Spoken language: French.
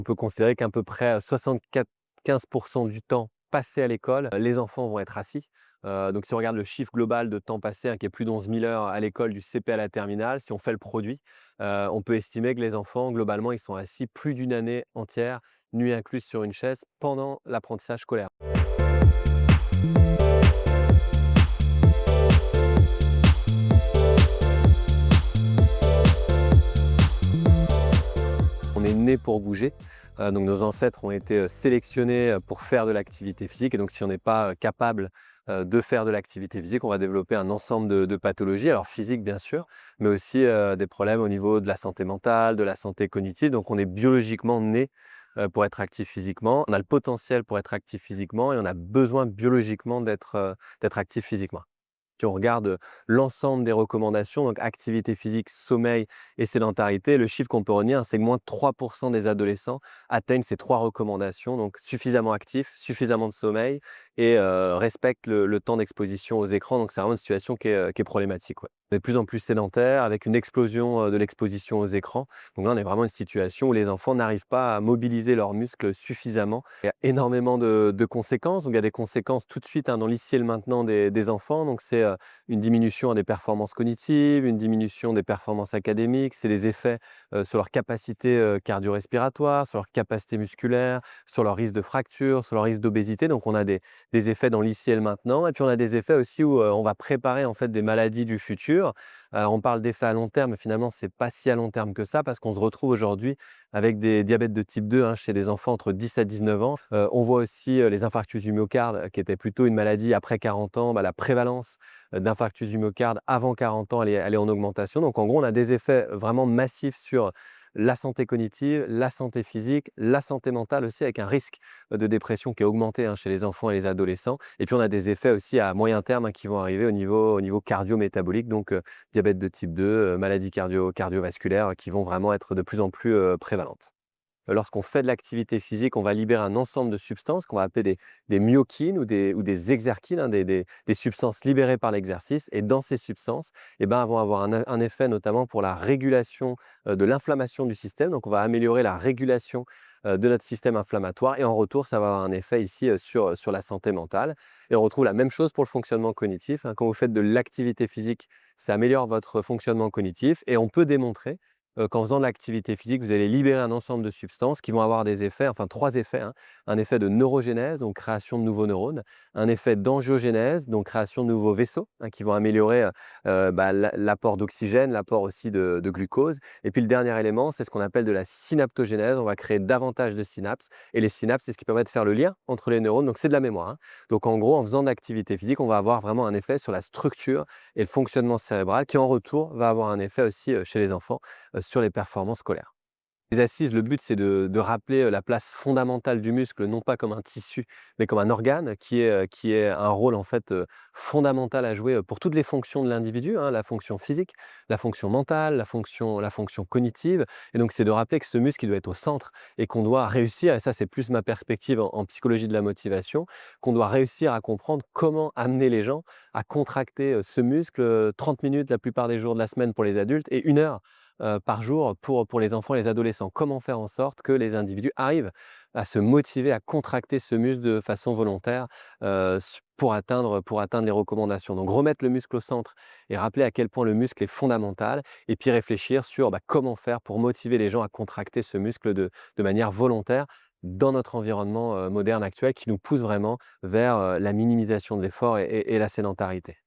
On peut considérer qu'à peu près 75% du temps passé à l'école, les enfants vont être assis. Donc si on regarde le chiffre global de temps passé, qui est plus d'11 000 heures à l'école du CP à la terminale, si on fait le produit, on peut estimer que les enfants, globalement, ils sont assis plus d'une année entière, nuit incluse, sur une chaise pendant l'apprentissage scolaire. On est né pour bouger, donc nos ancêtres ont été sélectionnés pour faire de l'activité physique, et donc si on n'est pas capable de faire de l'activité physique, on va développer un ensemble de pathologies, alors physiques bien sûr, mais aussi des problèmes au niveau de la santé mentale, de la santé cognitive. Donc on est biologiquement né pour être actif physiquement, on a le potentiel pour être actif physiquement et on a besoin biologiquement d'être actif physiquement. Si on regarde l'ensemble des recommandations, donc activité physique, sommeil et sédentarité, le chiffre qu'on peut retenir, c'est que moins de 3% des adolescents atteignent ces 3 recommandations, donc suffisamment actifs, suffisamment de sommeil et respectent le temps d'exposition aux écrans. Donc c'est vraiment une situation qui est problématique, ouais. On est de plus en plus sédentaire avec une explosion de l'exposition aux écrans. Donc là, on est vraiment une situation où les enfants n'arrivent pas à mobiliser leurs muscles suffisamment. Il y a énormément de conséquences. Donc il y a des conséquences tout de suite, dans l'ici et le maintenant des enfants. Donc c'est une diminution des performances cognitives, une diminution des performances académiques, c'est des effets sur leur capacité cardio-respiratoire, sur leur capacité musculaire, sur leur risque de fracture, sur leur risque d'obésité. Donc on a des effets dans l'ici et le maintenant, et puis on a des effets aussi où on va préparer en fait des maladies du futur. On parle d'effets à long terme, mais finalement c'est pas si à long terme que ça, parce qu'on se retrouve aujourd'hui avec des diabètes de type 2 chez des enfants entre 10 à 19 ans. On voit aussi les infarctus du myocarde, qui était plutôt une maladie après 40 ans. La prévalence d'infarctus du myocarde avant 40 ans, elle est en augmentation. Donc en gros, on a des effets vraiment massifs sur la santé cognitive, la santé physique, la santé mentale aussi, avec un risque de dépression qui est augmenté chez les enfants et les adolescents. Et puis on a des effets aussi à moyen terme qui vont arriver au niveau cardio-métabolique, donc diabète de type 2, maladies cardiovasculaires qui vont vraiment être de plus en plus prévalentes. Lorsqu'on fait de l'activité physique, on va libérer un ensemble de substances qu'on va appeler des myokines ou des exerkines, des substances libérées par l'exercice. Et dans ces substances, elles vont avoir un effet notamment pour la régulation de l'inflammation du système. Donc, on va améliorer la régulation de notre système inflammatoire. Et en retour, ça va avoir un effet ici sur la santé mentale. Et on retrouve la même chose pour le fonctionnement cognitif. Quand vous faites de l'activité physique, ça améliore votre fonctionnement cognitif. Et on peut démontrer qu'en faisant de l'activité physique, vous allez libérer un ensemble de substances qui vont avoir des effets, enfin 3 effets. Un effet de neurogénèse, donc création de nouveaux neurones, un effet d'angiogénèse, donc création de nouveaux vaisseaux, qui vont améliorer l'apport d'oxygène, l'apport aussi de glucose. Et puis le dernier élément, c'est ce qu'on appelle de la synaptogénèse. On va créer davantage de synapses. Et les synapses, c'est ce qui permet de faire le lien entre les neurones. Donc c'est de la mémoire. Donc en gros, en faisant de l'activité physique, on va avoir vraiment un effet sur la structure et le fonctionnement cérébral, qui en retour va avoir un effet aussi chez les enfants sur les performances scolaires. Les assises, le but, c'est de rappeler la place fondamentale du muscle, non pas comme un tissu, mais comme un organe qui est un rôle en fait fondamental à jouer pour toutes les fonctions de l'individu, la fonction physique, la fonction mentale, la fonction cognitive. Et donc, c'est de rappeler que ce muscle, il doit être au centre et qu'on doit réussir, et ça, c'est plus ma perspective en psychologie de la motivation, qu'on doit réussir à comprendre comment amener les gens à contracter ce muscle 30 minutes la plupart des jours de la semaine pour les adultes et 1 heure par jour pour les enfants et les adolescents. Comment faire en sorte que les individus arrivent à se motiver, à contracter ce muscle de façon volontaire pour atteindre les recommandations. Donc remettre le muscle au centre et rappeler à quel point le muscle est fondamental, et puis réfléchir sur comment faire pour motiver les gens à contracter ce muscle de manière volontaire dans notre environnement moderne actuel, qui nous pousse vraiment vers la minimisation de l'effort et la sédentarité.